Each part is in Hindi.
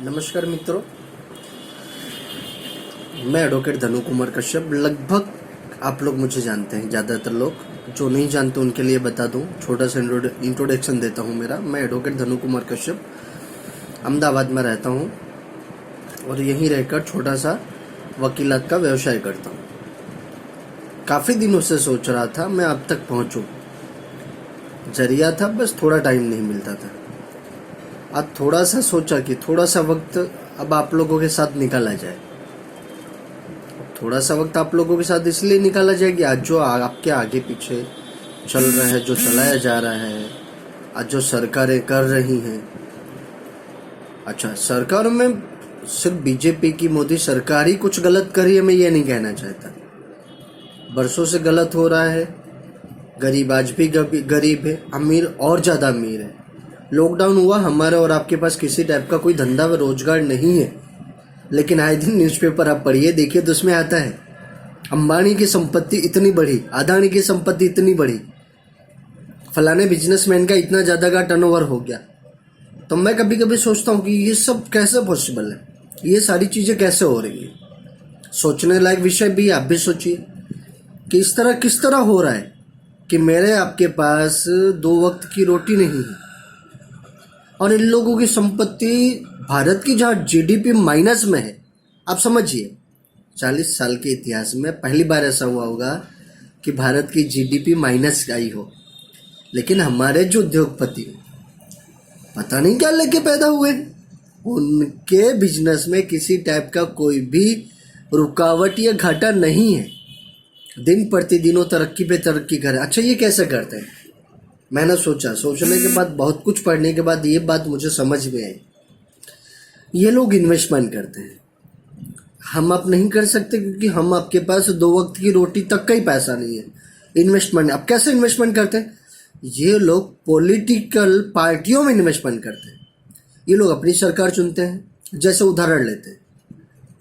नमस्कार मित्रों, मैं एडवोकेट धनु कुमार कश्यप। लगभग आप लोग मुझे जानते हैं, ज़्यादातर लोग। जो नहीं जानते उनके लिए बता दूं, छोटा सा इंट्रोडक्शन देता हूं मेरा। मैं एडवोकेट धनु कुमार कश्यप अहमदाबाद में रहता हूं और यहीं रहकर छोटा सा वकीलात का व्यवसाय करता हूं। काफ़ी दिनों से सोच रहा था मैं अब तक पहुंचूं, जरिया था, बस थोड़ा टाइम नहीं मिलता था। आज थोड़ा सा सोचा कि थोड़ा सा वक्त अब आप लोगों के साथ निकाला जाए। थोड़ा सा वक्त आप लोगों के साथ इसलिए निकाला जाए कि आज जो आपके आगे पीछे चल रहा है, जो चलाया जा रहा है, आज जो सरकारें कर रही हैं। अच्छा, सरकारों में सिर्फ बीजेपी की मोदी सरकार ही कुछ गलत कर रही है, मैं ये नहीं कहना चाहता। बरसों से गलत हो रहा है। गरीब आज भी गरीब है, अमीर और ज़्यादा अमीर है। लॉकडाउन हुआ, हमारे और आपके पास किसी टाइप का कोई धंधा व रोजगार नहीं है, लेकिन आए दिन न्यूज़पेपर आप पढ़िए, देखिए तो उसमें आता है अंबानी की संपत्ति इतनी बढ़ी, अदानी की संपत्ति इतनी बढ़ी, फलाने बिजनेसमैन का इतना ज़्यादा का टर्नओवर हो गया। तो मैं कभी कभी सोचता हूँ कि ये सब कैसे पॉसिबल है, ये सारी चीज़ें कैसे हो रही है। सोचने लायक विषय भी। आप भी सोचिए कि इस तरह किस तरह हो रहा है कि मेरे आपके पास 2 वक्त की रोटी नहीं है और इन लोगों की संपत्ति भारत की जहाँ जीडीपी माइनस में है। आप समझिए, 40 साल के इतिहास में पहली बार ऐसा हुआ होगा कि भारत की जीडीपी माइनस आई हो। लेकिन हमारे जो उद्योगपति पता नहीं क्या लेके पैदा हुए, उनके बिजनेस में किसी टाइप का कोई भी रुकावट या घाटा नहीं है। दिन प्रतिदिनों तरक्की पे तरक्की करे। अच्छा, ये कैसे करते हैं? मैंने सोचने के बाद, बहुत कुछ पढ़ने के बाद ये बात मुझे समझ में आई। ये लोग इन्वेस्टमेंट करते हैं, हम आप नहीं कर सकते क्योंकि हम आपके पास 2 वक्त की रोटी तक का ही पैसा नहीं है। इन्वेस्टमेंट अब कैसे इन्वेस्टमेंट करते हैं? ये लोग पॉलिटिकल पार्टियों में इन्वेस्टमेंट करते हैं। ये लोग अपनी सरकार चुनते हैं। जैसे उदाहरण लेते हैं,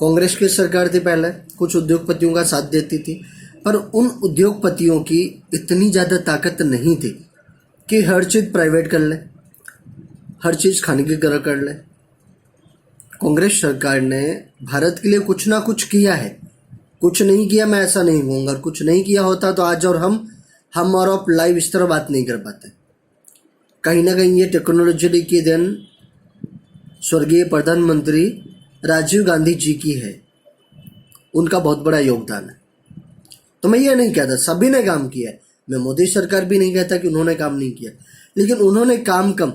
कांग्रेस की सरकार थी पहले, कुछ उद्योगपतियों का साथ देती थी, पर उन उद्योगपतियों की इतनी ज़्यादा ताकत नहीं थी कि हर चीज़ प्राइवेट कर ले, हर चीज़ खाने की तरह कर ले। कांग्रेस सरकार ने भारत के लिए कुछ ना कुछ किया है। कुछ नहीं किया मैं ऐसा नहीं कहूँगा, कुछ नहीं किया होता तो आज और हम और आप लाइव इस तरह बात नहीं कर पाते। कहीं ना कहीं ये टेक्नोलॉजी की देन स्वर्गीय प्रधानमंत्री राजीव गांधी जी की है, उनका बहुत बड़ा योगदान है। तो मैं ये नहीं कहता सभी ने काम किया है, मैं मोदी सरकार भी नहीं कहता कि उन्होंने काम नहीं किया, लेकिन उन्होंने काम कम,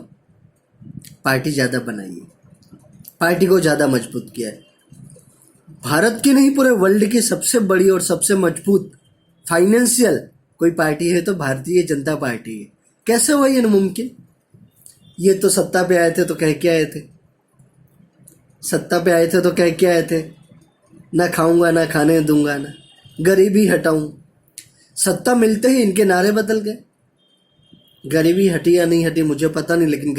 पार्टी ज़्यादा बनाई है, पार्टी को ज़्यादा मजबूत किया है। भारत की नहीं, पूरे वर्ल्ड की सबसे बड़ी और सबसे मजबूत फाइनेंशियल कोई पार्टी है तो भारतीय जनता पार्टी है। कैसे हुआ ये नामुमकिन? ये तो सत्ता पे आए थे तो कह के आए थे, सत्ता पे आए थे तो कह के आए थे, ना खाऊंगा ना खाने दूंगा, ना गरीबी हटाऊं। सत्ता मिलते ही इनके नारे बदल गए। गरीबी हटी या नहीं हटी मुझे पता नहीं, लेकिन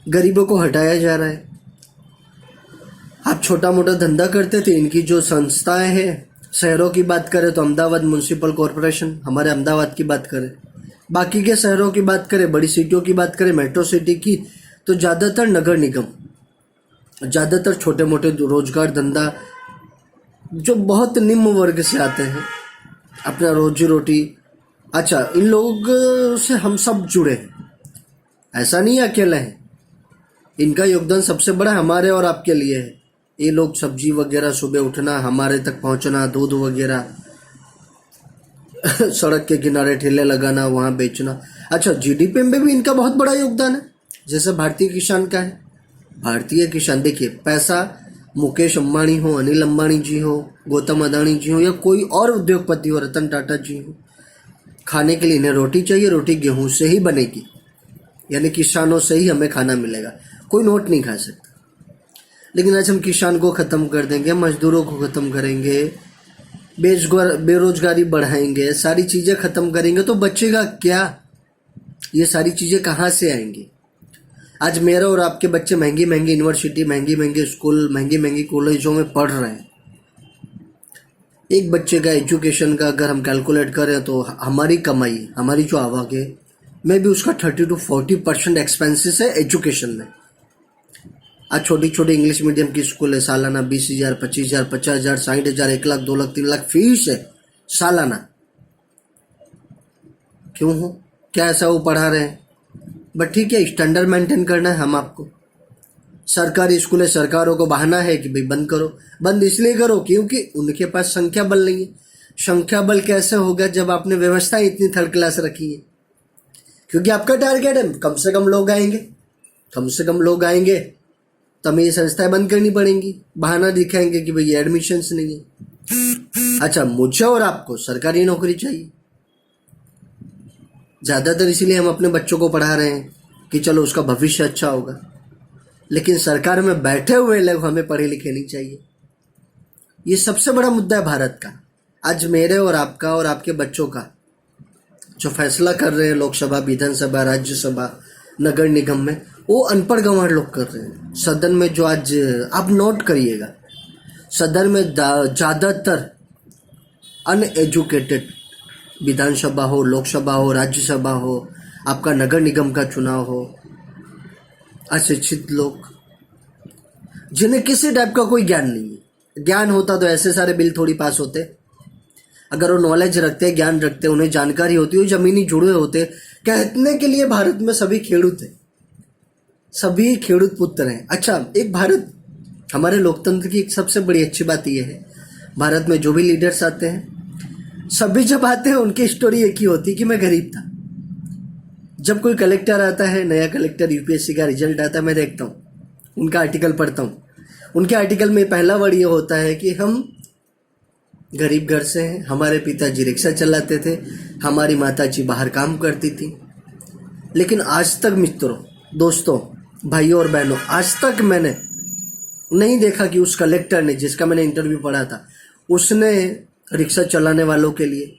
गरीबों को हटाया जा रहा है। आप छोटा मोटा धंधा करते थे, इनकी जो संस्थाएं हैं, शहरों की बात करें तो अहमदाबाद म्यूनसिपल कॉरपोरेशन, हमारे अहमदाबाद की बात करें, बाकी के शहरों की बात करें, बड़ी सिटियों की बात करें, मेट्रो सिटी की, तो ज़्यादातर नगर निगम, ज़्यादातर छोटे मोटे रोजगार धंधा जो बहुत निम्न वर्ग से आते हैं, अपना रोजी रोटी। अच्छा, इन लोगों से हम सब जुड़े हैं, ऐसा नहीं अकेले हैं। इनका योगदान सबसे बड़ा हमारे और आपके लिए है। ये लोग सब्जी वगैरह सुबह उठना, हमारे तक पहुंचना, दूध वगैरह सड़क के किनारे ठेले लगाना, वहाँ बेचना। अच्छा, जीडीपी में भी इनका बहुत बड़ा योगदान है। जैसे भारतीय किसान का है, भारतीय किसान, देखिए पैसा मुकेश अंबानी हो, अनिल अंबानी जी हो, गौतम अदानी जी हो या कोई और उद्योगपति हो, रतन टाटा जी हो, खाने के लिए इन्हें रोटी चाहिए। रोटी गेहूं से ही बनेगी, यानी किसानों से ही हमें खाना मिलेगा, कोई नोट नहीं खा सकता। लेकिन आज हम किसान को ख़त्म कर देंगे, मजदूरों को ख़त्म करेंगे, बेरोजगारी बढ़ाएंगे, सारी चीज़ें ख़त्म करेंगे तो बचेगा क्या? ये सारी चीज़ें कहाँ से आएंगी? आज मेरा और आपके बच्चे महंगी महंगी यूनिवर्सिटी, महंगी महंगी स्कूल, महंगी महंगी कॉलेजों में पढ़ रहे हैं। एक बच्चे का एजुकेशन का अगर हम कैलकुलेट करें तो हमारी कमाई, हमारी जो आवक है, में भी उसका 30 to 40% एक्सपेंसेस है एजुकेशन में। आज छोटी छोटी इंग्लिश मीडियम की स्कूल है, सालाना 20,000, 25,000, 50,000, 60,000, 1 लाख, 2 लाख, 3 लाख फीस है सालाना। क्यों हो? क्या ऐसा वो पढ़ा रहे हैं? बट ठीक है, स्टैंडर्ड मेंटेन करना है हम आपको। सरकारी स्कूल है, सरकारों को बहाना है कि भाई बंद करो। बंद इसलिए करो क्योंकि उनके पास संख्या बल नहीं है। संख्या बल कैसे होगा जब आपने व्यवस्था इतनी थर्ड क्लास रखी है? क्योंकि आपका टारगेट है कम से कम लोग आएंगे, कम से कम लोग आएंगे तो हमें ये संस्थाएं बंद करनी पड़ेंगी। बहाना दिखाएंगे कि भाई एडमिशन्स नहीं है। अच्छा, मुझे और आपको सरकारी नौकरी चाहिए, ज़्यादातर इसीलिए हम अपने बच्चों को पढ़ा रहे हैं कि चलो उसका भविष्य अच्छा होगा। लेकिन सरकार में बैठे हुए लोग हमें पढ़े लिखे नहीं चाहिए। ये सबसे बड़ा मुद्दा है भारत का। आज मेरे और आपका और आपके बच्चों का जो फैसला कर रहे हैं लोकसभा, विधानसभा, राज्यसभा, नगर निगम में, वो अनपढ़ गंवार लोग कर रहे हैं। सदन में जो आज आप नोट करिएगा, सदन में ज़्यादातर अनएजुकेटेड, विधानसभा हो, लोकसभा हो, राज्यसभा हो, आपका नगर निगम का चुनाव हो, अशिक्षित लोग जिन्हें किसी टाइप का कोई ज्ञान नहीं है। ज्ञान होता तो ऐसे सारे बिल थोड़ी पास होते। अगर वो नॉलेज रखते, ज्ञान रखते, उन्हें जानकारी होती, वो जमीनी जुड़े होते। कहने के लिए भारत में सभी खेडूत हैं, सभी खेडूत पुत्र हैं। अच्छा, एक भारत, हमारे लोकतंत्र की एक सबसे बड़ी अच्छी बात यह है, भारत में जो भी लीडर्स आते हैं, सभी जब आते हैं उनकी स्टोरी एक ही होती है कि मैं गरीब था। जब कोई कलेक्टर आता है, नया कलेक्टर, यूपीएससी का रिजल्ट आता है, मैं देखता हूँ, उनका आर्टिकल पढ़ता हूँ। उनके आर्टिकल में पहला वर्ड ये होता है कि हम गरीब घर से हैं, हमारे पिताजी रिक्शा चलाते थे, हमारी माताजी बाहर काम करती थी। लेकिन आज तक मित्रों, दोस्तों, भाइयों और बहनों, आज तक मैंने नहीं देखा कि उस कलेक्टर ने, जिसका मैंने इंटरव्यू पढ़ा था, उसने रिक्शा चलाने वालों के लिए,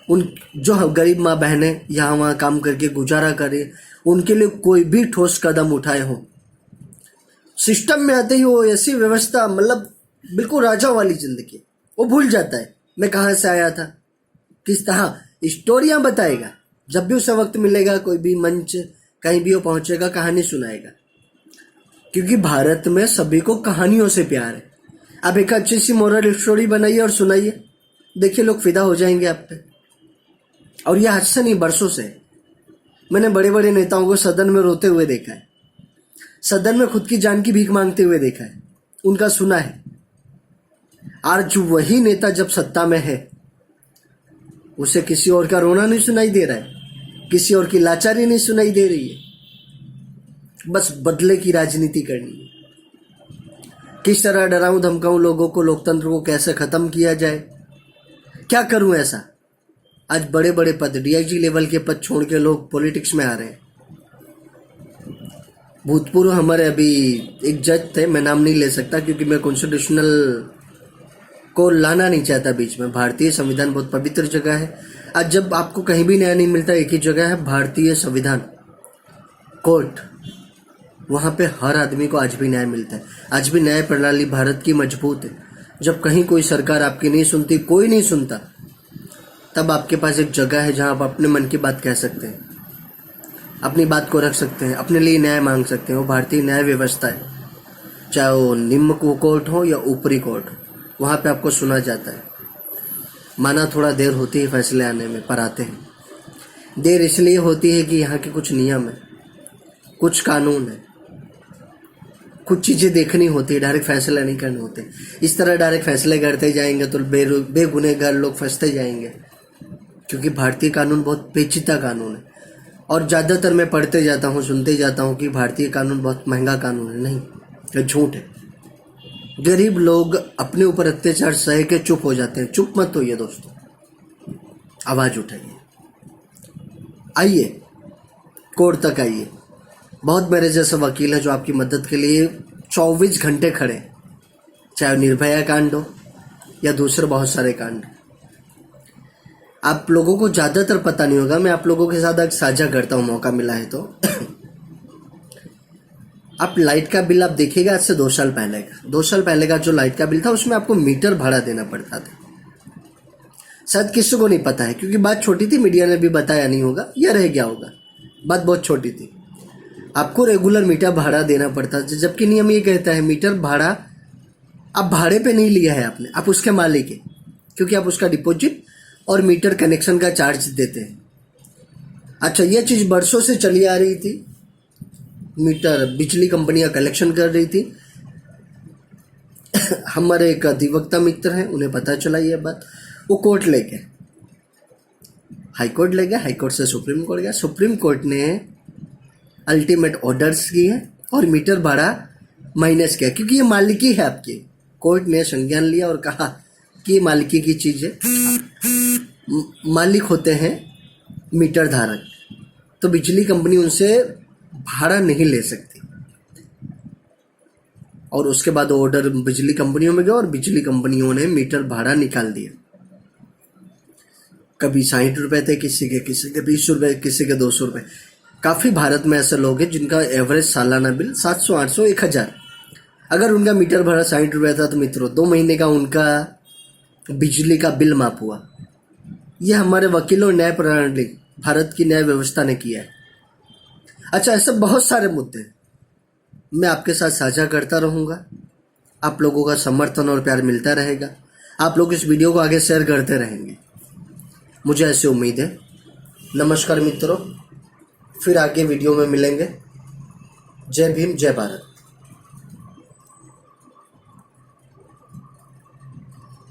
उन जो गरीब माँ बहनें यहाँ वहाँ काम करके गुजारा करें, उनके लिए कोई भी ठोस कदम उठाए हों। सिस्टम में आते ही वो ऐसी व्यवस्था, मतलब बिल्कुल राजा वाली जिंदगी, वो भूल जाता है मैं कहाँ से आया था, किस तरह स्टोरियाँ बताएगा। जब भी उसे वक्त मिलेगा, कोई भी मंच कहीं भी वो पहुँचेगा, कहानी सुनाएगा। क्योंकि भारत में सभी को कहानियों से प्यार है। आप एक अच्छी सी मोरल स्टोरी बनाइए और सुनाइए, देखिए लोग फिदा हो जाएंगे आप पे। और यह आज से नहीं, बरसों से मैंने बड़े बड़े नेताओं को सदन में रोते हुए देखा है, सदन में खुद की जान की भीख मांगते हुए देखा है, उनका सुना है। आज वही नेता जब सत्ता में है, उसे किसी और का रोना नहीं सुनाई दे रहा है, किसी और की लाचारी नहीं सुनाई दे रही है, बस बदले की राजनीति करनी है। किस तरह डराऊं धमकाऊं लोगों को, लोकतंत्र को कैसे खत्म किया जाए, क्या करूं ऐसा। आज बड़े बड़े पद, डीआईजी लेवल के पद छोड़ के लोग पॉलिटिक्स में आ रहे हैं। भूतपूर्व हमारे अभी एक जज थे, मैं नाम नहीं ले सकता क्योंकि मैं कॉन्स्टिट्यूशनल को लाना नहीं चाहता बीच में। भारतीय संविधान बहुत पवित्र जगह है। आज जब आपको कहीं भी न्याय नहीं मिलता, एक ही जगह है, भारतीय संविधान कोर्ट, वहाँ पे हर आदमी को आज भी न्याय मिलता है। आज भी न्याय प्रणाली भारत की मजबूत है। जब कहीं कोई सरकार आपकी नहीं सुनती, कोई नहीं सुनता, तब आपके पास एक जगह है जहाँ आप अपने मन की बात कह सकते हैं, अपनी बात को रख सकते हैं, अपने लिए न्याय मांग सकते हैं। वो भारतीय न्याय व्यवस्था है, चाहे वो निम्न कोर्ट हो या ऊपरी कोर्ट हो, वहाँ पे आपको सुना जाता है। माना थोड़ा देर होती है फैसले आने में, पर आते हैं। देर इसलिए होती है कि यहाँ के कुछ नियम है, कुछ कानून है, कुछ चीज़ें देखनी होती है, डायरेक्ट फैसले नहीं करने होते। इस तरह डायरेक्ट फैसले करते जाएंगे तो बेगुनहगार लोग फंसते जाएंगे, क्योंकि भारतीय कानून बहुत पेचीदा कानून है। और ज़्यादातर मैं पढ़ते जाता हूँ, सुनते जाता हूँ कि भारतीय कानून बहुत महंगा कानून है। नहीं, ये झूठ है। गरीब लोग अपने ऊपर अत्याचार सह के चुप हो जाते हैं। चुप मत होइए दोस्तों, आवाज़ उठाइए, आइए कोर्ट तक आइए। बहुत मेरे जैसे वकील है जो आपकी मदद के लिए 24 घंटे खड़े, चाहे निर्भया कांड हो या दूसरे बहुत सारे कांड। आप लोगों को ज़्यादातर पता नहीं होगा, मैं आप लोगों के साथ आज साझा करता हूँ, मौका मिला है तो। आप लाइट का बिल आप देखिएगा, आज से 2 साल पहले का, 2 साल पहले का जो लाइट का बिल था, उसमें आपको मीटर भाड़ा देना पड़ता था। शायद किसी को नहीं पता है, क्योंकि बात छोटी थी, मीडिया ने भी बताया नहीं होगा या रह गया होगा, बात बहुत छोटी थी। आपको रेगुलर मीटर भाड़ा देना पड़ता है, जबकि नियम ये कहता है मीटर भाड़ा आप भाड़े पे नहीं लिया है आपने, आप उसके मालिक है, क्योंकि आप उसका डिपॉजिट और मीटर कनेक्शन का चार्ज देते हैं। अच्छा, ये चीज़ बरसों से चली आ रही थी, मीटर बिजली कंपनियां कलेक्शन कर रही थी। हमारे एक अधिवक्ता मित्र हैं, उन्हें पता चला ये बात, वो कोर्ट ले गए, हाई कोर्ट ले गए, हाई कोर्ट से सुप्रीम कोर्ट गया, सुप्रीम कोर्ट ने अल्टीमेट ऑर्डर्स किए और मीटर भाड़ा माइनस किया, क्योंकि ये मालिकी है आपकी। कोर्ट ने संज्ञान लिया और कहा कि ये मालिकी की चीज़ है, मालिक होते हैं मीटर धारक, तो बिजली कंपनी उनसे भाड़ा नहीं ले सकती। और उसके बाद ऑर्डर बिजली कंपनियों में गया और बिजली कंपनियों ने मीटर भाड़ा निकाल दिया। कभी 60 रुपए थे किसी के 20 रुपए, किसी के 200 रुपए। काफ़ी भारत में ऐसे लोग हैं जिनका एवरेज सालाना बिल 700, 800, 1000। अगर उनका मीटर भाड़ा 60 रुपये था तो मित्रों 2 महीने का उनका बिजली का बिल माफ हुआ। यह हमारे वकीलों न्याय प्रणाली, भारत की न्याय व्यवस्था ने किया है। अच्छा, ऐसे बहुत सारे मुद्दे मैं आपके साथ साझा करता रहूँगा। आप लोगों का समर्थन और प्यार मिलता रहेगा। आप लोग इस वीडियो को आगे शेयर करते रहेंगे, मुझे ऐसी उम्मीद है। नमस्कार मित्रों, फिर आगे वीडियो में मिलेंगे। जय भीम, जय भारत।